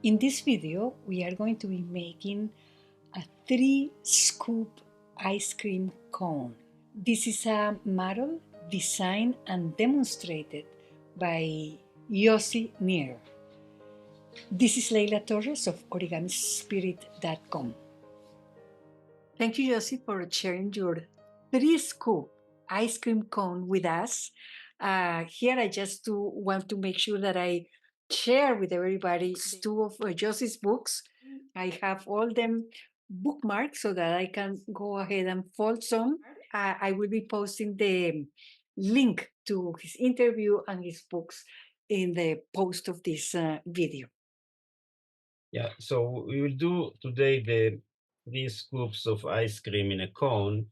In this video, we are going to be making a 3-scoop ice cream cone. This is a model designed and demonstrated by Yossi Nir. This is Leyla Torres of origamispirit.com. Thank you, Yossi, for sharing your 3-scoop ice cream cone with us. Here, I just want to make sure that I share with everybody two of Yossi's books. I have all them bookmarked so that I can go ahead and fold some. I will be posting the link to his interview and his books in the post of this video. Yeah, so we will do today the 3 scoops of ice cream in a cone.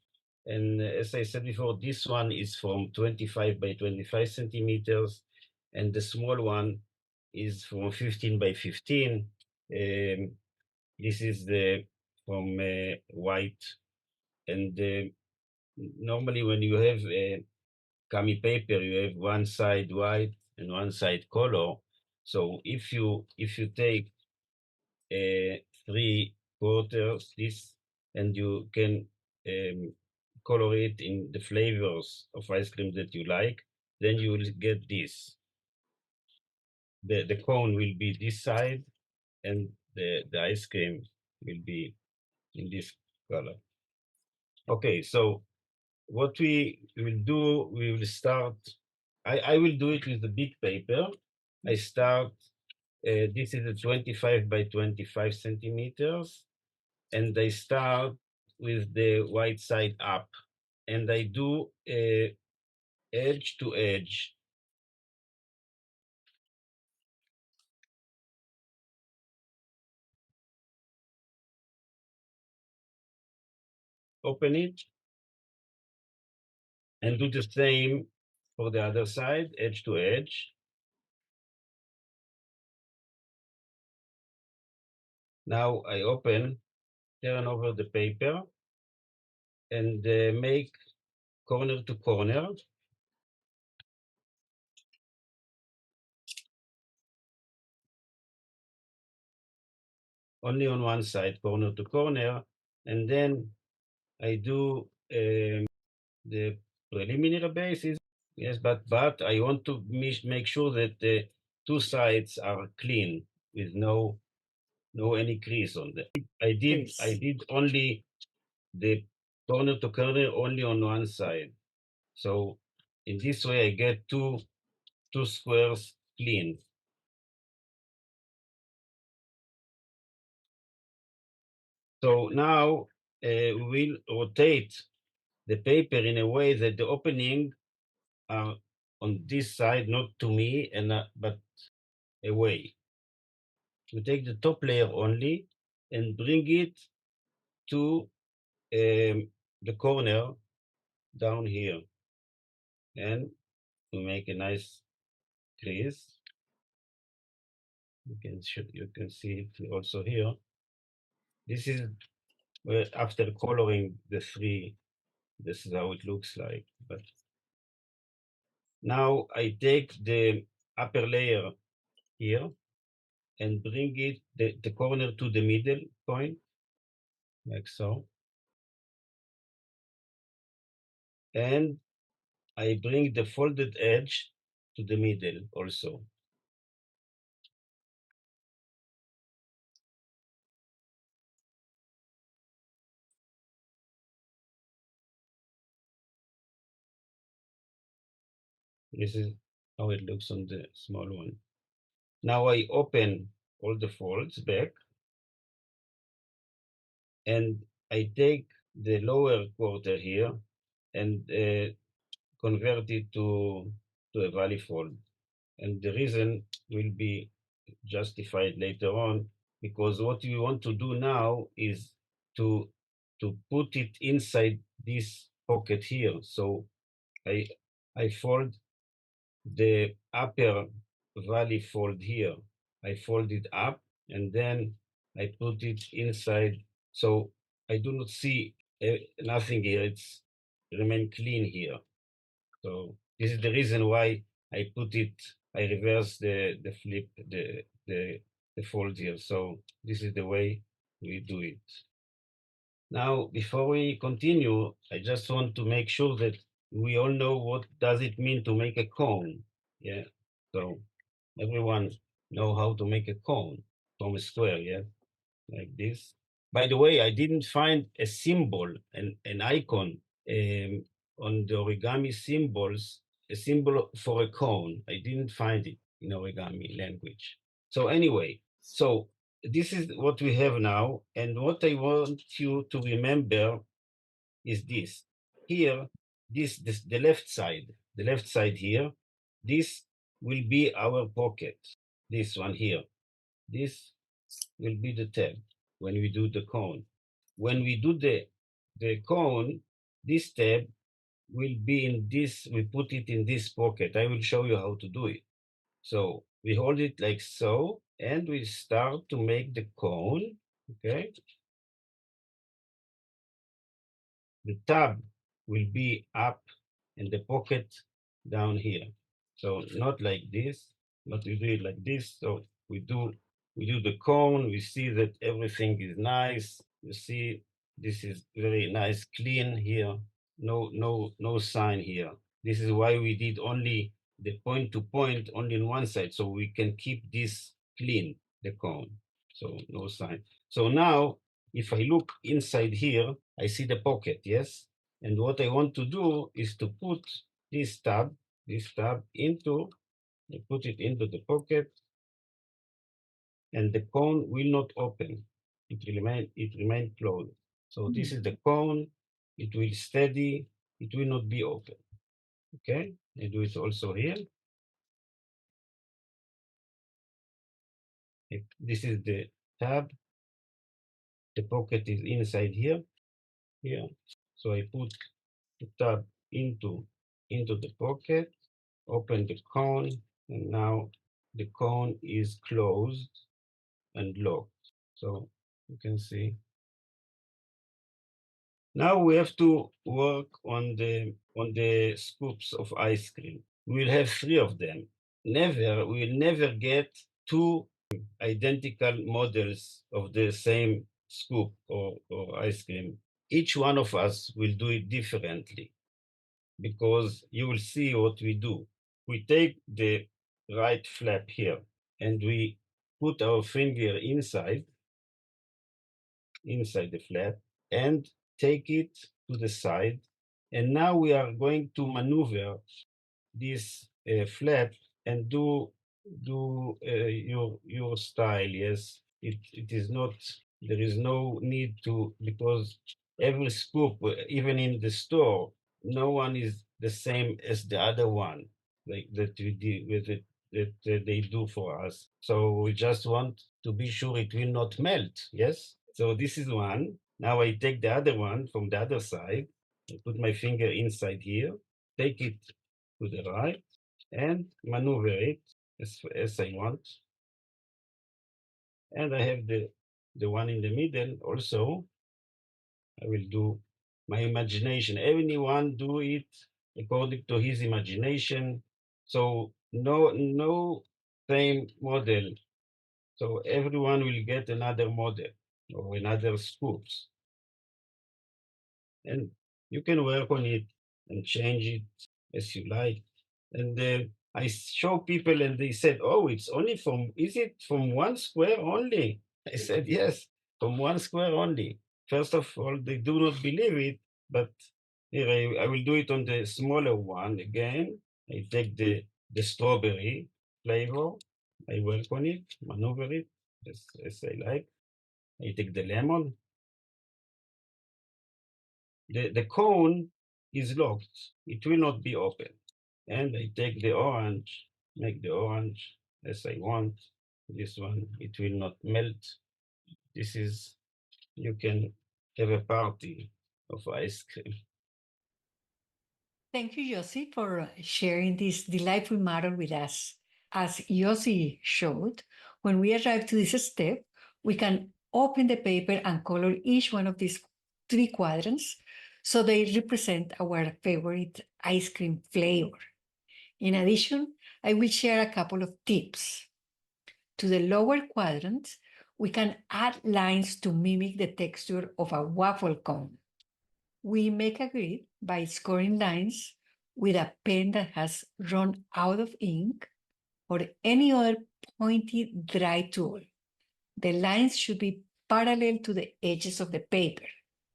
And as I said before, this one is from 25 by 25 centimeters, and the small one is from 15 by 15. This is the from white. And normally when you have gummy paper, you have one side white and one side color. So if you take 3/4 this, and you can color it in the flavors of ice cream that you like, then you will get this. The cone will be this side, and the ice cream will be in this color. Okay, so what we will do, we will start. I will do it with the big paper. I start. This is a 25 by 25 centimeters. And I start with the white side up, and I do edge to edge. Open it and do the same for the other side, edge to edge. Now I open, turn over the paper, and make corner to corner. Only on one side, corner to corner, and then I do the preliminary basis. Yes, but I want to make sure that the two sides are clean with no any crease on them. I did only the corner to corner only on one side. So in this way I get two squares clean. So now we'll rotate the paper in a way that the opening are on this side, not to me, and but away. We take the top layer only and bring it to the corner down here, and we make a nice crease. You can see it also here. This is after coloring the three. This is how it looks like. But now I take the upper layer here and bring it the corner to the middle point, like so. And I bring the folded edge to the middle also. This is how it looks on the small one. Now I open all the folds back, and I take the lower quarter here and convert it to a valley fold. And the reason will be justified later on, because what we want to do now is to put it inside this pocket here. So I fold the upper valley fold here. I fold it up, and then I put it inside. So I do not see nothing here. It's remain clean here. So this is the reason why I put it. I reverse the flip the the fold here. So this is the way we do it. Now, before we continue, I just want to make sure that we all know what does it mean to make a cone. Yeah. So everyone know how to make a cone from a square, yeah, like this. By the way, I didn't find a symbol, an icon on the origami symbols, a symbol for a cone. I didn't find it in origami language. So anyway, so this is what we have now. And what I want you to remember is this. Here, this the left side here, this will be our pocket. This one here. This will be the tab when we do the cone. When we do the cone, this tab will be in this, we put it in this pocket. I will show you how to do it. So we hold it like so, and we start to make the cone, okay? The tab will be up and the pocket down here. So not like this, but we do it like this. So we do the cone, we see that everything is nice. You see this is very nice, clean here. No sign here. This is why we did only the point to point only on one side, so we can keep this clean, the cone. So no sign. So now if I look inside here, I see the pocket, yes? And what I want to do is to put this tab into, I put it into the pocket, and the cone will not open. It remain closed. So this is the cone, it will steady, it will not be open. Okay, I do it also here. This is the tab, the pocket is inside here. So I put the tab into the pocket, open the cone, and now the cone is closed and locked. So you can see. Now we have to work on the scoops of ice cream. We'll have three of them. We'll never get two identical models of the same scoop or ice cream. Each one of us will do it differently, because you will see what we do. We take the right flap here and we put our finger inside the flap and take it to the side. And now we are going to maneuver this flap and do your style. Yes, it is not. There is no need to, because every scoop, even in the store, no one is the same as the other one, like that we do with it, that they do for us. So we just want to be sure it will not melt. Yes. So this is one. Now I take the other one from the other side. I put my finger inside here, take it to the right, and maneuver it as I want. And I have the one in the middle also. I will do my imagination. Anyone do it according to his imagination. So no same model. So everyone will get another model or another scoops. And you can work on it and change it as you like. And I show people and they said, oh, it's only is it from one square only? I said, yes, from one square only. First of all, they do not believe it, but here I will do it on the smaller one again. I take the strawberry flavor, I work on it, maneuver it as I like. I take the lemon. The cone is locked. It will not be open. And I take the orange, make the orange as I want. This one, it will not melt. This is, you can have a party of ice cream. Thank you, Yossi, for sharing this delightful model with us. As Yossi showed, when we arrive to this step, we can open the paper and color each one of these three quadrants so they represent our favorite ice cream flavor. In addition, I will share a couple of tips. To the lower quadrant, we can add lines to mimic the texture of a waffle cone. We make a grid by scoring lines with a pen that has run out of ink or any other pointy dry tool. The lines should be parallel to the edges of the paper.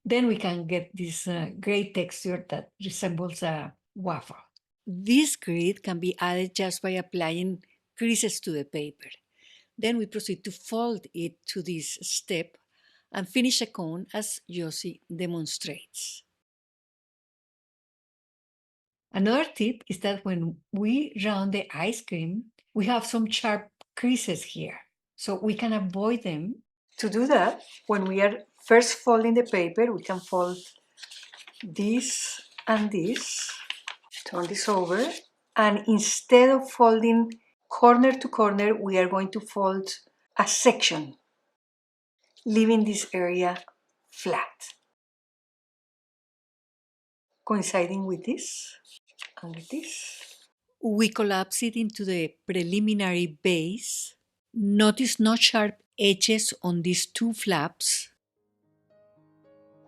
Then we can get this great texture that resembles a waffle. This grid can be added just by applying creases to the paper. Then we proceed to fold it to this step and finish a cone as Yossi demonstrates. Another tip is that when we round the ice cream, we have some sharp creases here, so we can avoid them. To do that, when we are first folding the paper, we can fold this and this, turn this over, and instead of folding corner to corner, we are going to fold a section, leaving this area flat, coinciding with this and with this. We collapse it into the preliminary base. Notice no sharp edges on these two flaps.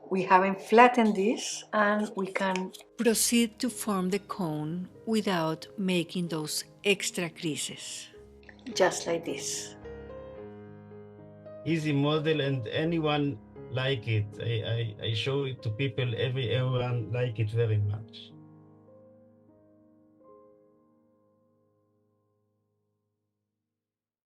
We haven't flattened this, and we can proceed to form the cone without making those extra creases. Just like this. Easy model, and anyone like it. I show it to people, everyone like it very much.